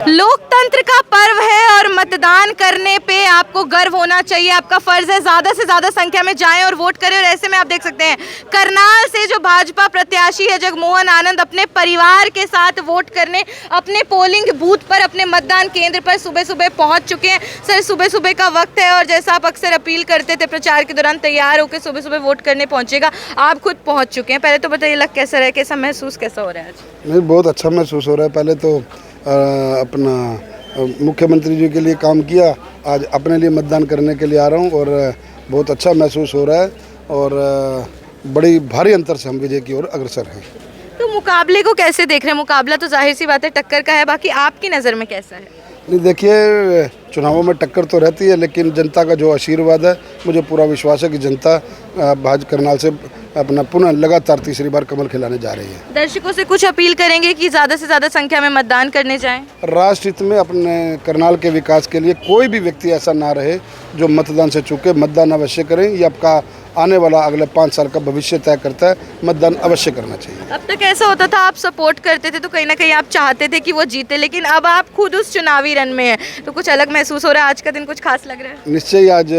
लोकतंत्र का पर्व है और मतदान करने पे आपको गर्व होना चाहिए। आपका फर्ज है ज़्यादा से ज़्यादा संख्या में जाएं और वोट करें। और ऐसे में आप देख सकते हैं करनाल से जो भाजपा प्रत्याशी है जगमोहन आनंद अपने परिवार के साथ वोट करने अपने पोलिंग बूथ पर, अपने मतदान केंद्र पर सुबह सुबह पहुंच चुके हैं। सर, सुबह सुबह का वक्त है और जैसा आप अक्सर अपील करते थे प्रचार के दौरान, तैयार होकर सुबह सुबह वोट करने पहुंचेगा, आप खुद पहुँच चुके हैं। पहले तो बताइए, लग कैसा रहा है, कैसा महसूस कैसा हो रहा है आज? नहीं, बहुत अच्छा महसूस हो रहा है। पहले तो अपना मुख्यमंत्री जी के लिए काम किया, आज अपने लिए मतदान करने के लिए आ रहा हूँ और बहुत अच्छा महसूस हो रहा है और बड़ी भारी अंतर से हम विजय की ओर अग्रसर हैं। तो मुकाबले को कैसे देख रहे हैं? मुकाबला तो जाहिर सी बात है टक्कर का है, बाकी आपकी नज़र में कैसा है? नहीं, देखिए, चुनावों में टक्कर तो रहती है, लेकिन जनता का जो आशीर्वाद है, मुझे पूरा विश्वास है कि जनता भाजपा करनाल से अपना पुनः लगातार तीसरी बार कमल खिलाने जा रही है। दर्शकों से कुछ अपील करेंगे कि ज़्यादा से ज़्यादा संख्या में मतदान करने जाएं? राष्ट्र हित में अपने करनाल के विकास के लिए कोई भी व्यक्ति ऐसा ना रहे जो मतदान से चूके। मतदान अवश्य करें, ये आपका आने वाला अगले 5 साल का भविष्य तय करता है। मतदान अवश्य करना चाहिए। अब तक ऐसा होता था आप सपोर्ट करते थे तो कहीं ना कहीं आप चाहते थे कि वो जीते, लेकिन अब आप खुद उस चुनावी रन में हैं तो कुछ अलग महसूस हो रहा है। आज का दिन कुछ खास लग रहा है? निश्चय ही आज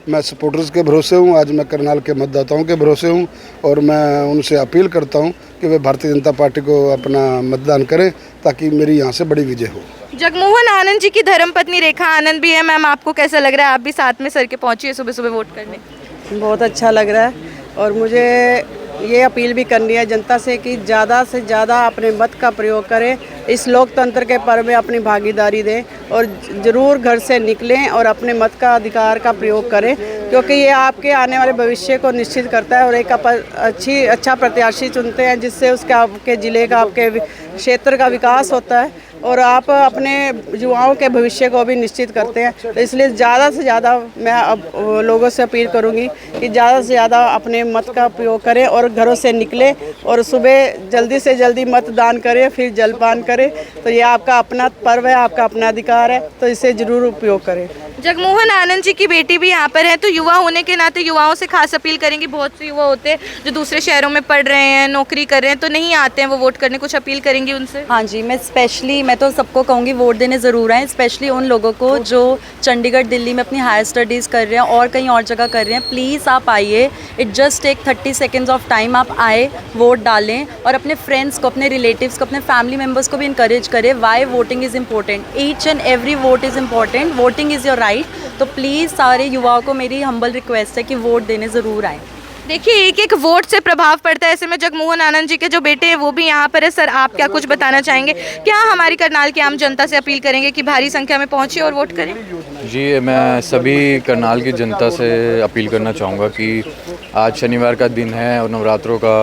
मैं सपोर्टर्स के भरोसे हूँ, आज मैं करनाल के मतदाताओं के भरोसे हूँ और मैं उनसे अपील करता हूँ कि वे भारतीय जनता पार्टी को अपना मतदान करें ताकि मेरी यहाँ से बड़ी विजय हो। जगमोहन आनंद जी की धर्मपत्नी रेखा आनंद भी है। मैम, आपको कैसा लग रहा है? आप भी साथ में सर के पहुँची है सुबह सुबह वोट करने? बहुत अच्छा लग रहा है और मुझे ये अपील भी करनी है जनता से कि ज़्यादा से ज़्यादा अपने मत का प्रयोग करें, इस लोकतंत्र के पर्व में अपनी भागीदारी दें और ज़रूर घर से निकलें और अपने मत का अधिकार का प्रयोग करें, क्योंकि ये आपके आने वाले भविष्य को निश्चित करता है और एक अच्छा प्रत्याशी चुनते हैं जिससे उसके आपके ज़िले का, आपके क्षेत्र का विकास होता है और आप अपने युवाओं के भविष्य को भी निश्चित करते हैं। तो इसलिए ज़्यादा से ज़्यादा मैं अब लोगों से अपील करूंगी कि ज़्यादा से ज़्यादा अपने मत का उपयोग करें और घरों से निकलें और सुबह जल्दी से जल्दी मतदान करें, फिर जलपान करें। तो ये आपका अपना पर्व है, आपका अपना अधिकार है, तो इसे ज़रूर उपयोग करें। जगमोहन आनंद जी की बेटी भी यहाँ पर है, तो युवा होने के नाते युवाओं से खास अपील करेंगी। बहुत से युवा होते हैं जो दूसरे शहरों में पढ़ रहे हैं, नौकरी कर रहे हैं, तो नहीं आते हैं वो वोट करने, कुछ अपील करेंगी उनसे? हाँ जी, मैं तो सबको कहूँगी वोट देने ज़रूर आएँ, स्पेशली उन लोगों को जो चंडीगढ़, दिल्ली में अपनी हायर स्टडीज़ कर रहे हैं और कहीं और जगह कर रहे हैं। प्लीज़ आप आइए, it just take 30 seconds of time. आप आए, वोट डालें और अपने फ्रेंड्स को, अपने रिलेटिव्स को, अपने फैमिली मेम्बर्स को भी इंकरेज करें। Why voting is important, each and every vote is important, voting is your right. तो प्लीज़ सारे युवाओं को मेरी हम्बल रिक्वेस्ट है कि वोट देने ज़रूर आएँ। देखिए, एक एक वोट से प्रभाव पड़ता है। ऐसे में जगमोहन आनंद जी के जो बेटे हैं वो भी यहाँ पर है। सर, आप क्या कुछ बताना चाहेंगे? क्या हमारी करनाल की आम जनता से अपील करेंगे कि भारी संख्या में पहुँचे और वोट करें? जी, मैं सभी करनाल की जनता से अपील करना चाहूँगा कि आज शनिवार का दिन है और नवरात्रों का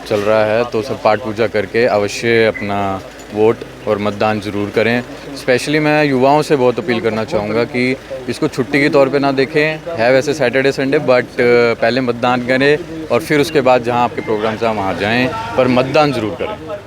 चल रहा है, तो सब पाठ पूजा करके अवश्य अपना वोट और मतदान ज़रूर करें। स्पेशली मैं युवाओं से बहुत अपील करना चाहूँगा कि इसको छुट्टी के तौर पे ना देखें, है वैसे सैटरडे संडे, बट पहले मतदान करें और फिर उसके बाद जहाँ आपके प्रोग्राम्स हैं वहाँ जाएं, पर मतदान ज़रूर करें।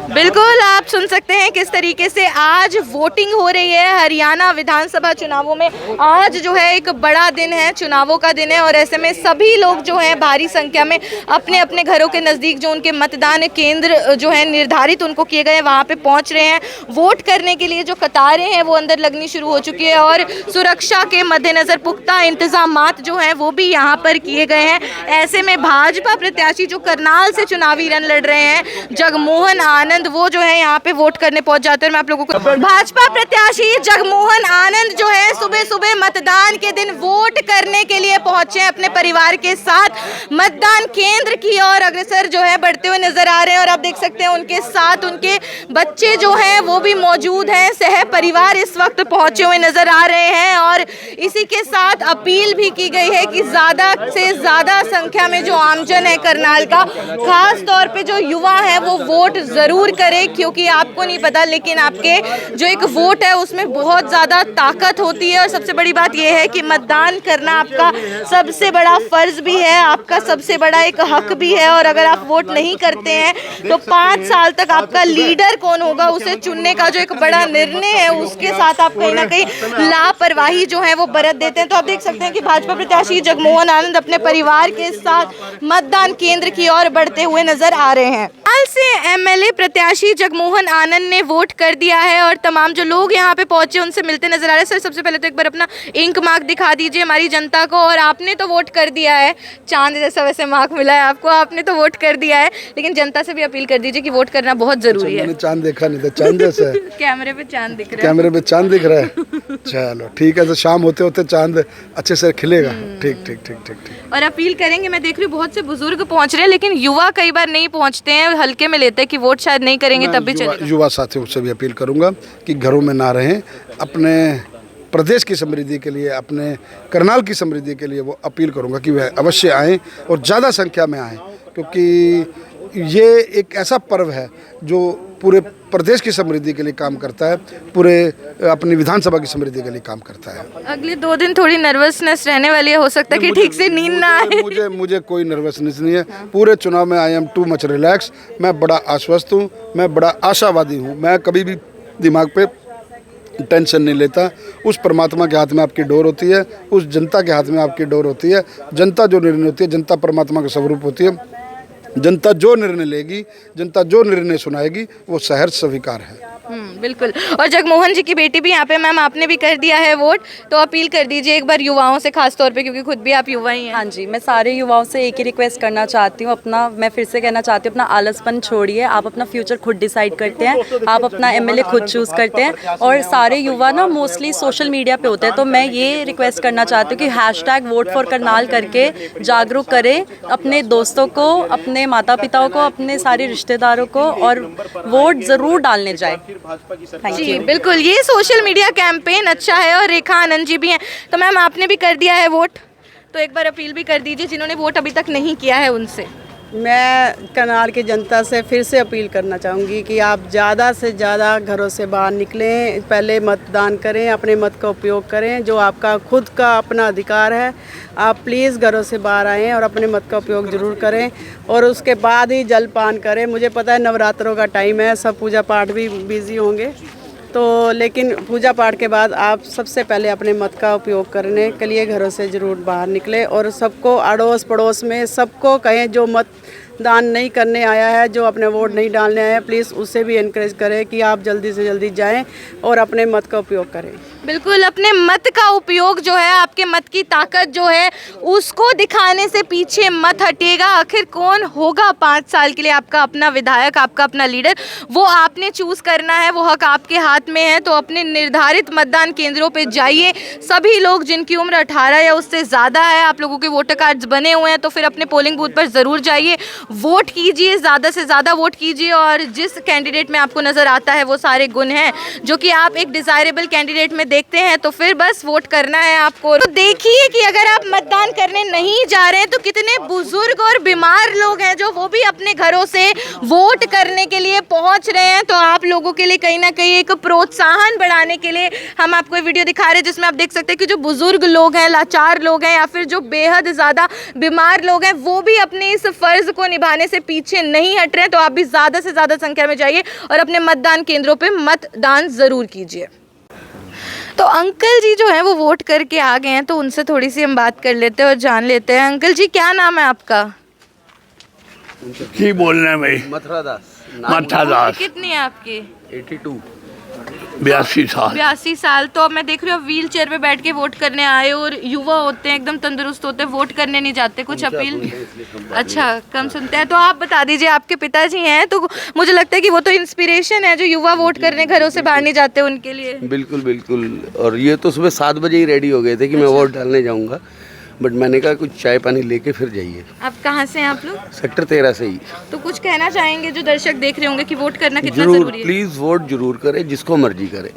बिल्कुल, आप सुन सकते हैं किस तरीके से आज वोटिंग हो रही है हरियाणा विधानसभा चुनावों में। आज जो है एक बड़ा दिन है, चुनावों का दिन है और ऐसे में सभी लोग जो हैं भारी संख्या में अपने अपने घरों के नज़दीक जो उनके मतदान केंद्र जो है निर्धारित उनको किए गए वहाँ पे पहुँच रहे हैं। वोट करने के लिए जो कतारें हैं वो अंदर लगनी शुरू हो चुकी है और सुरक्षा के मद्देनज़र पुख्ता इंतजामात जो हैं वो भी यहाँ पर किए गए हैं। ऐसे में भाजपा प्रत्याशी जो करनाल से चुनावी रन लड़ रहे हैं जगमोहन आनंद, वो जो है यहाँ पे वोट करने पहुंच जाते हैं। मैं आप लोगों को भाजपा प्रत्याशी जगमोहन आनंद जो है सुबह सुबह मतदान के दिन वोट करने के लिए पहुंचे अपने परिवार के साथ मतदान केंद्र की ओर अग्रसर जो है बढ़ते हुए नजर आ रहे हैं और आप देख सकते हैं उनके साथ उनके बच्चे जो हैं वो भी मौजूद हैं। सह परिवार इस वक्त पहुंचे हुए नजर आ रहे हैं और इसी के साथ अपील भी की गई है कि ज़्यादा से ज़्यादा संख्या में जो आमजन है करनाल का, खास तौर पे जो युवा है, वो वोट ज़रूर करें, क्योंकि आपको नहीं पता लेकिन आपके जो एक वोट है उसमें बहुत ज़्यादा ताकत होती है और सबसे बड़ी बात यह है कि मतदान करना आपका सबसे बड़ा फ़र्ज़ भी है, आपका सबसे बड़ा एक हक भी है। और अगर आप वोट नहीं करते हैं तो 5 साल तक आपका लीडर कौन होगा उसे चुनने का जो एक बड़ा निर्णय है उसके साथ आप कहीं ना कहीं लापरवाही जो है वो बरत देते हैं। तो आप देख सकते हैं कि भाजपा प्रत्याशी जगमोहन आनंद अपने परिवार के साथ मतदान केंद्र की ओर बढ़ते हुए नजर आ रहे हैं। हाल से एमएलए प्रत्याशी प्रत्याशी जगमोहन आनंद ने वोट कर दिया है और तमाम जो लोग यहाँ पे पहुंचे उनसे मिलते नजर आ रहे हैं। सर, सबसे पहले तो एक बार अपना इंक मार्क दिखा दीजिए हमारी जनता को। और आपने तो वोट कर दिया है, चांद जैसा वैसे मार्क मिला है आपको, आपने तो वोट कर दिया है, लेकिन जनता से भी अपील कर दीजिए कि वोट करना बहुत जरूरी है। मैंने चांद देखा नहीं था, चांद जैसा है। कैमरे पे चांद दिख रहा है। कैमरे पे चांद दिख रहा है। चलो ठीक है, तो शाम होते होते चांद अच्छे से खिलेगा। ठीक ठीक ठीक ठीक ठीक। और अपील करेंगे, मैं देख रही हूँ बहुत से बुजुर्ग पहुंच रहे हैं, लेकिन युवा कई बार नहीं पहुंचते हैं, हल्के में लेते हैं कि वोट शायद नहीं करेंगे तब भी चलेगा। युवा साथियों से भी अपील करूंगा कि घरों में ना रहें, अपने प्रदेश की समृद्धि के लिए, अपने करनाल की समृद्धि के लिए वो अपील करूंगा कि वह अवश्य आएँ और ज़्यादा संख्या में आएँ, क्योंकि ये एक ऐसा पर्व है जो पूरे प्रदेश की समृद्धि के लिए काम करता है, पूरे अपनी विधानसभा की समृद्धि के लिए काम करता है। अगले 2 दिन थोड़ी नर्वसनेस रहने वाली है, हो सकता है कि ठीक से नींद ना आए। मुझे कोई नर्वसनेस नहीं है। पूरे चुनाव में I am too much relax. मैं बड़ा आश्वस्त हूँ, मैं बड़ा आशावादी हूँ। मैं कभी भी दिमाग पे टेंशन नहीं लेता। उस परमात्मा के हाथ में आपकी डोर होती है, उस जनता के हाथ में आपकी डोर होती है। जनता जो निर्णय होती है, जनता परमात्मा का स्वरूप होती है। जनता जो निर्णय लेगी, जनता जो निर्णय सुनाएगी, वो सहर्ष स्वीकार है। बिल्कुल। और जगमोहन जी की बेटी भी यहाँ पे, मैम आपने भी कर दिया है वोट, तो अपील कर दीजिए एक बार युवाओं से, खास तौर पे क्योंकि खुद भी आप युवा ही हैं। हाँ जी, मैं सारे युवाओं से एक ही रिक्वेस्ट करना चाहती हूँ, मैं फिर से कहना चाहती हूँ, अपना आलसपन छोड़िए। आप अपना फ्यूचर खुद डिसाइड करते हैं, आप अपना एमएलए खुद चूज़ करते हैं। और सारे युवा ना मोस्टली सोशल मीडिया पे होते हैं, तो मैं ये रिक्वेस्ट करना चाहती हूँ कि हैशटैग वोट फॉर करनाल करके जागरूक करें अपने दोस्तों को, अपने माता पिताओं को, अपने सारे रिश्तेदारों को, और वोट ज़रूर डालने जाए। जी बिल्कुल, ये सोशल मीडिया कैंपेन अच्छा है। और रेखा आनंद जी भी हैं, तो मैम आपने भी कर दिया है वोट, तो एक बार अपील भी कर दीजिए जिन्होंने वोट अभी तक नहीं किया है उनसे। मैं करनाल की जनता से फिर से अपील करना चाहूँगी कि आप ज़्यादा से ज़्यादा घरों से बाहर निकलें, पहले मतदान करें, अपने मत का उपयोग करें, जो आपका खुद का अपना अधिकार है। आप प्लीज़ घरों से बाहर आएँ और अपने मत का उपयोग ज़रूर करें, और उसके बाद ही जलपान करें। मुझे पता है नवरात्रों का टाइम है, सब पूजा पाठ भी बिज़ी होंगे, तो लेकिन पूजा पाठ के बाद आप सबसे पहले अपने मत का उपयोग करने के लिए घरों से ज़रूर बाहर निकले। और सबको अड़ोस पड़ोस में सबको कहें, जो मतदान नहीं करने आया है, जो अपने वोट नहीं डालने आया है, प्लीज़ उसे भी इनकरेज करें कि आप जल्दी से जल्दी जाएं और अपने मत का उपयोग करें। बिल्कुल, अपने मत का उपयोग जो है, आपके मत की ताकत जो है, उसको दिखाने से पीछे मत हटिएगा। आखिर कौन होगा 5 साल के लिए आपका अपना विधायक, आपका अपना लीडर, वो आपने चूज़ करना है, वो हक आपके हाथ में है। तो अपने निर्धारित मतदान केंद्रों पे जाइए। सभी लोग जिनकी उम्र 18 या उससे ज़्यादा है, आप लोगों के वोटर कार्ड्स बने हुए हैं, तो फिर अपने पोलिंग बूथ पर ज़रूर जाइए, वोट कीजिए, ज़्यादा से ज़्यादा वोट कीजिए। और जिस कैंडिडेट में आपको नज़र आता है वो सारे गुण हैं जो कि आप एक डिज़ायरेबल कैंडिडेट में देखते हैं, तो फिर बस वोट करना है आपको। तो देखिए कि अगर आप मतदान करने नहीं जा रहे हैं तो कितने बुजुर्ग और बीमार लोग हैं जो वो भी अपने घरों से वोट करने के लिए पहुंच रहे हैं। तो आप लोगों के लिए कहीं ना कहीं एक प्रोत्साहन बढ़ाने के लिए हम आपको वीडियो दिखा रहे हैं, जिसमें आप देख सकते हैं कि जो बुजुर्ग लोग हैं, लाचार लोग हैं, या फिर जो बेहद ज़्यादा बीमार लोग हैं, वो भी अपने इस फर्ज को निभाने से पीछे नहीं हट रहे हैं। तो आप भी ज़्यादा से ज़्यादा संख्या में जाइए और अपने मतदान केंद्रों पर मतदान ज़रूर कीजिए। तो अंकल जी जो है वो वोट करके आ गए हैं, तो उनसे थोड़ी सी हम बात कर लेते हैं और जान लेते हैं। अंकल जी, क्या नाम है आपका? की बोलना है भाई? मथुरादास। कितनी है आपकी? 82 साल। 82 साल। तो अब मैं देख रही हूँ व्हील चेयर पे बैठ के वोट करने आए, और युवा होते हैं, एकदम तंदुरुस्त होते हैं, वोट करने नहीं जाते। कुछ अपील? अच्छा, कम सुनते हैं। तो आप बता दीजिए, आपके पिताजी हैं, तो मुझे लगता है कि वो तो इंस्पिरेशन है, जो युवा वोट करने घरों से बाहर नहीं जाते उनके लिए। बिल्कुल बिल्कुल। और ये तो सुबह 7 बजे ही रेडी हो गए थे कि मैं वोट डालने जाऊंगा, बट मैंने कहा कुछ चाय पानी लेके फिर जाइए। आप कहाँ से हैं आप लोग? सेक्टर 13 से ही। तो कुछ कहना चाहेंगे जो दर्शक देख रहे होंगे कि वोट करना कितना जरूर, जरूरी है? प्लीज़ वोट जरूर करें, जिसको मर्जी करें।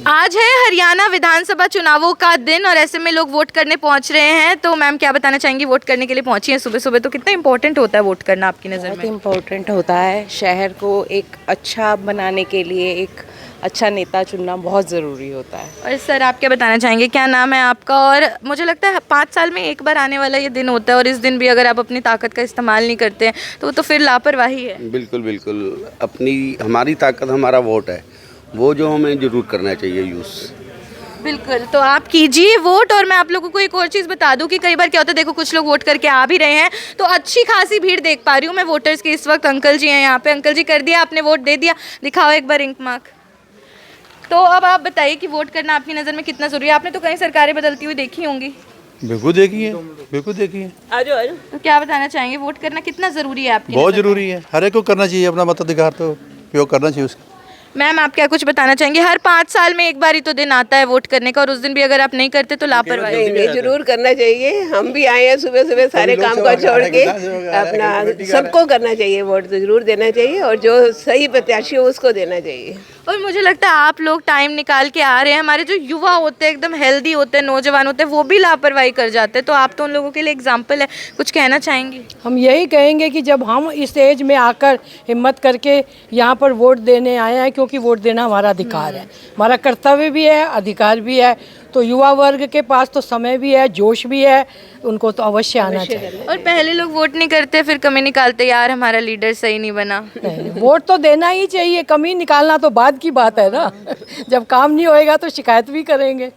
आज है हरियाणा विधानसभा चुनावों का दिन, और ऐसे में लोग वोट करने पहुंच रहे हैं। तो मैम क्या बताना चाहेंगी, वोट करने के लिए पहुंची हैं सुबह सुबह, तो कितना इंपॉर्टेंट होता है वोट करना आपकी नज़र में? बहुत इम्पोर्टेंट होता है। शहर को एक अच्छा बनाने के लिए एक अच्छा नेता चुनना बहुत ज़रूरी होता है। और सर, आप क्या बताना चाहेंगे, क्या नाम है आपका? और मुझे लगता है 5 साल में एक बार आने वाला ये दिन होता है, और इस दिन भी अगर आप अपनी ताकत का इस्तेमाल नहीं करते हैं तो वो तो फिर लापरवाही है। बिल्कुल बिल्कुल। हमारी ताकत हमारा वोट है, वो जो हमें ज़रूर करना चाहिए यूज़। बिल्कुल, तो आप कीजिए वोट। और मैं आप लोगों को एक और चीज़ बता दूं कि कई बार क्या होता है, देखो कुछ लोग वोट करके आ भी रहे हैं, तो अच्छी खासी भीड़ देख पा रही हूँ मैं वोटर्स की इस वक्त। अंकल जी हैं यहाँ पे। अंकल जी, कर दिया आपने वोट, दे दिया? दिखाओ एक बार इंक मार्क। तो अब आप बताइए कि वोट करना आपकी नज़र में कितना ज़रूरी है? आपने तो कई सरकारें बदलती हुई देखी होंगी। बिल्कुल देखिए, बिल्कुल देखिए। तो क्या बताना चाहेंगे, वोट करना कितना ज़रूरी है आपकी बहुत नज़र में? ज़रूरी है, हर एक को करना चाहिए, अपना मताधिकार तो उपयोग करना चाहिए उसका। मैम, आप क्या कुछ बताना चाहेंगे? हर 5 साल में एक बार ही तो दिन आता है वोट करने का, और उस दिन भी अगर आप नहीं करते तो लापरवाही। नहीं, जरूर करना चाहिए। हम भी आए हैं सुबह सुबह सारे काम को छोड़ के, अपना सबको करना चाहिए वोट, तो जरूर देना चाहिए, और जो सही प्रत्याशी हो उसको देना चाहिए। और मुझे लगता है आप लोग टाइम निकाल के आ रहे हैं। हमारे जो युवा होते हैं, एकदम हेल्दी होते हैं, नौजवान होते हैं, वो भी लापरवाही कर जाते हैं, तो आप तो उन लोगों के लिए एग्जाम्पल है। कुछ कहना चाहेंगी? हम यही कहेंगे कि जब हम इस एज में आकर हिम्मत करके यहाँ पर वोट देने आए हैं, क्योंकि वोट देना हमारा अधिकार है, हमारा कर्तव्य भी है, अधिकार भी है, तो युवा वर्ग के पास तो समय भी है, जोश भी है, उनको तो अवश्य आना चाहिए। और पहले लोग वोट नहीं करते, फिर कमी निकालते, यार हमारा लीडर सही नहीं बना। नहीं, वोट तो देना ही चाहिए, कमी निकालना तो बाद की बात है ना। जब काम नहीं होएगा तो शिकायत भी करेंगे।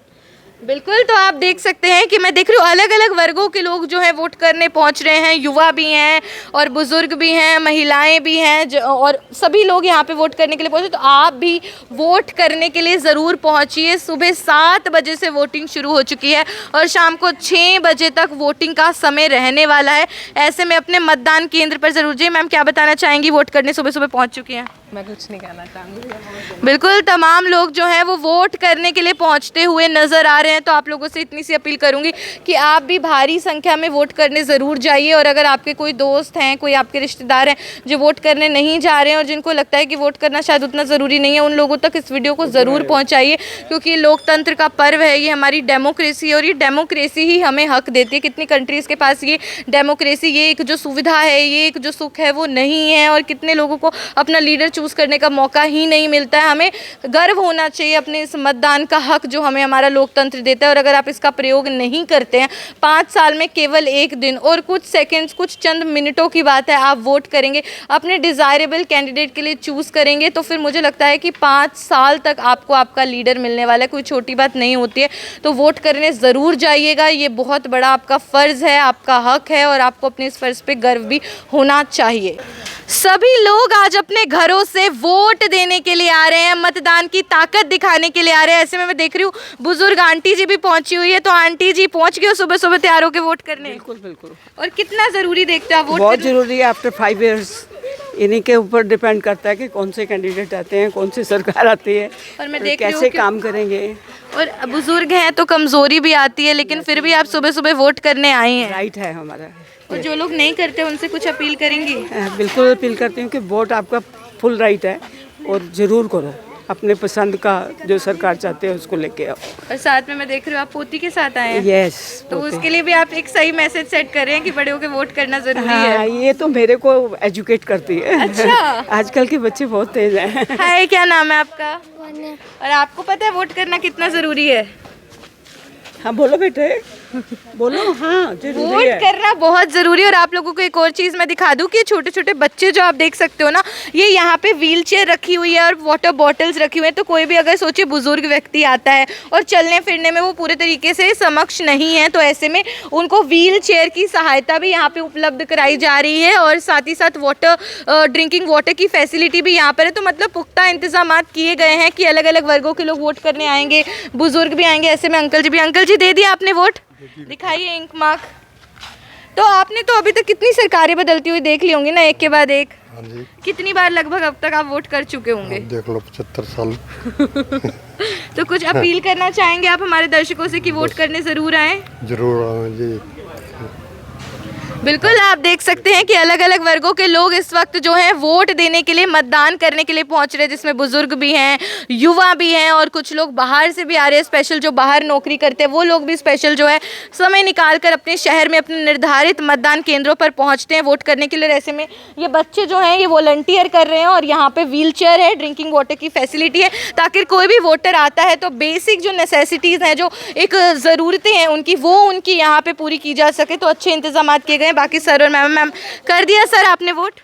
बिल्कुल, तो आप देख सकते हैं कि मैं देख रही हूँ अलग अलग वर्गों के लोग जो है वोट करने पहुँच रहे हैं। युवा भी हैं और बुजुर्ग भी हैं, महिलाएं भी हैं, और सभी लोग यहाँ पे वोट करने के लिए पहुँचे। तो आप भी वोट करने के लिए ज़रूर पहुँचिए। सुबह 7 बजे से वोटिंग शुरू हो चुकी है और शाम को 6 बजे तक वोटिंग का समय रहने वाला है। ऐसे में अपने मतदान केंद्र पर ज़रूर जाइए। मैम, क्या बताना चाहेंगी? वोट करने सुबह सुबह पहुँच चुकी हैं। मैं कुछ नहीं कहना चाहूँगी। बिल्कुल, तमाम लोग जो हैं वो वोट करने के लिए पहुंचते हुए नज़र आ रहे हैं। तो आप लोगों से इतनी सी अपील करूंगी कि आप भी भारी संख्या में वोट करने ज़रूर जाइए। और अगर आपके कोई दोस्त हैं, कोई आपके रिश्तेदार हैं जो वोट करने नहीं जा रहे हैं और जिनको लगता है कि वोट करना शायद उतना ज़रूरी नहीं है, उन लोगों तक इस वीडियो को ज़रूर पहुँचाइए, क्योंकि ये लोकतंत्र का पर्व है, ये हमारी डेमोक्रेसी है, और ये डेमोक्रेसी ही हमें हक देती है। कितनी कंट्रीज़ के पास ये डेमोक्रेसी, ये एक जो सुविधा है, ये एक जो सुख है, वो नहीं है। और कितने लोगों को अपना लीडर चूज़ करने का मौका ही नहीं मिलता है। हमें गर्व होना चाहिए अपने इस मतदान का हक जो हमें हमारा लोकतंत्र देता है। और अगर आप इसका प्रयोग नहीं करते हैं, 5 साल में केवल 1 दिन और कुछ सेकंड्स, कुछ चंद मिनटों की बात है, आप वोट करेंगे, अपने डिज़ायरेबल कैंडिडेट के लिए चूज़ करेंगे, तो फिर मुझे लगता है कि 5 साल तक आपको आपका लीडर मिलने वाला है। कोई छोटी बात नहीं होती है। तो वोट करने ज़रूर जाइएगा। ये बहुत बड़ा आपका फ़र्ज़ है, आपका हक है, और आपको अपने इस फ़र्ज़ पे गर्व भी होना चाहिए। सभी लोग आज अपने घरों से वोट देने के लिए आ रहे हैं, मतदान की ताकत दिखाने के लिए आ रहे हैं। ऐसे में मैं देख रही हूँ बुजुर्ग आंटी जी भी पहुंची हुई है। तो आंटी जी पहुंच गए सुबह सुबह तैयार होकर वोट करने? बिल्कुल बिल्कुल। और कितना ज़रूरी देखते हो आप वोट? बहुत ज़रूरी है। आफ्टर 5 इयर्स इन्हीं के ऊपर डिपेंड करता है कि कौन से कैंडिडेट आते हैं, कौन सी सरकार आती है, और मैं देख रही हूँ कैसे कि काम करेंगे। और बुजुर्ग हैं तो कमज़ोरी भी आती है, लेकिन फिर भी आप सुबह सुबह वोट करने आए हैं। राइट है हमारा। और जो लोग नहीं करते उनसे कुछ अपील करेंगी? बिल्कुल अपील करती हूँ कि वोट आपका फुल राइट है, और ज़रूर करो। अपने पसंद का जो सरकार चाहते हैं उसको लेके आओ। और साथ में मैं देख रही हूँ आप पोती के साथ आए हैं। यस, तो उसके लिए भी आप एक सही मैसेज सेट कर रहे हैं कि बड़े होकर वोट करना ज़रूरी हाँ, है। ये तो मेरे को एजुकेट करती है। अच्छा। आजकल के बच्चे बहुत तेज हैं। हाय, क्या नाम है आपका? और आपको पता है वोट करना कितना ज़रूरी है? हाँ बोलो बेटे, बोलो। हाँ, जरूरी वोट है। करना बहुत ज़रूरी है। और आप लोगों को एक और चीज़ मैं दिखा दूं कि छोटे छोटे बच्चे जो आप देख सकते हो ना, ये यहाँ पे व्हील चेयर रखी हुई है और वाटर बॉटल्स रखी हुई है। तो कोई भी अगर सोचे बुजुर्ग व्यक्ति आता है और चलने फिरने में वो पूरे तरीके से समक्ष नहीं है, तो ऐसे में उनको व्हील चेयर की सहायता भी यहाँ पे उपलब्ध कराई जा रही है। और साथ ही साथ ड्रिंकिंग वाटर की फैसिलिटी भी यहाँ पर है। तो मतलब पुख्ता इंतजाम किए गए हैं कि अलग अलग वर्गों के लोग वोट करने आएंगे, बुजुर्ग भी आएंगे। ऐसे में अंकल जी दे दिया आपने वोट? दिखाइए इंक मार्क। तो आपने तो अभी तक कितनी सरकारें बदलती हुई देख ली होंगी ना, एक के बाद एक। हाँ जी। कितनी बार लगभग अब तक आप वोट कर चुके होंगे? देख लो 75 साल। तो कुछ अपील करना चाहेंगे आप हमारे दर्शकों से कि वोट करने ज़रूर आएँ? जरूर आएं जी। बिल्कुल, आप देख सकते हैं कि अलग अलग वर्गों के लोग इस वक्त जो है वोट देने के लिए, मतदान करने के लिए पहुंच रहे हैं, जिसमें बुजुर्ग भी हैं, युवा भी हैं, और कुछ लोग बाहर से भी आ रहे हैं। स्पेशल जो बाहर नौकरी करते हैं वो लोग भी स्पेशल जो है समय निकाल कर अपने शहर में अपने निर्धारित मतदान केंद्रों पर पहुंचते हैं वोट करने के लिए। ऐसे में ये बच्चे जो हैं ये वॉलंटियर कर रहे हैं, और यहाँ पर व्हील चेयर है, ड्रिंकिंग वाटर की फैसिलिटी है, ताकि कोई भी वोटर आता है तो बेसिक जो नेसेसिटीज़ हैं, जो एक ज़रूरतें हैं उनकी, वो उनकी यहाँ पर पूरी की जा सके। तो अच्छे इंतजाम किए गए। बाकी सर और मैम कर दिया सर आपने वोट?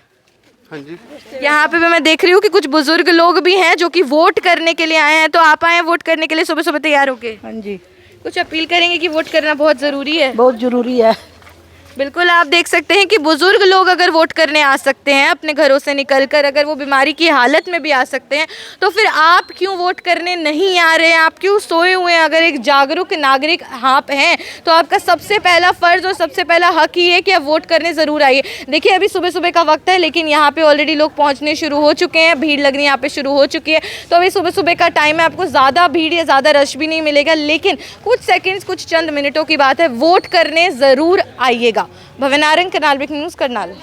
हाँ जी। यहाँ पे भी मैं देख रही हूँ कि कुछ बुजुर्ग लोग भी हैं जो कि वोट करने के लिए आए हैं। तो आप आए हैं वोट करने के लिए सुबह सुबह तैयार होके? हाँ जी, कुछ अपील करेंगे कि वोट करना बहुत ज़रूरी है? बहुत ज़रूरी है। बिल्कुल, आप देख सकते हैं कि बुजुर्ग लोग अगर वोट करने आ सकते हैं अपने घरों से निकलकर, अगर वो बीमारी की हालत में भी आ सकते हैं, तो फिर आप क्यों वोट करने नहीं आ रहे हैं? आप क्यों सोए हुए हैं? अगर एक जागरूक नागरिक आप हैं तो आपका सबसे पहला फ़र्ज़ और सबसे पहला हक ही है कि आप वोट करने ज़रूर आइए। देखिए, अभी सुबह सुबह का वक्त है, लेकिन यहाँ पे ऑलरेडी लोग पहुँचने शुरू हो चुके हैं, भीड़ लगनी यहाँ पे शुरू हो चुकी है। तो अभी सुबह सुबह का टाइम है, आपको ज़्यादा भीड़ या ज़्यादा रश भी नहीं मिलेगा, लेकिन कुछ सेकेंड्स, कुछ चंद मिनटों की बात है, वोट करने ज़रूर आइएगा। भवनारंग, करनाल ब्रेकिंग न्यूज़, करनाल।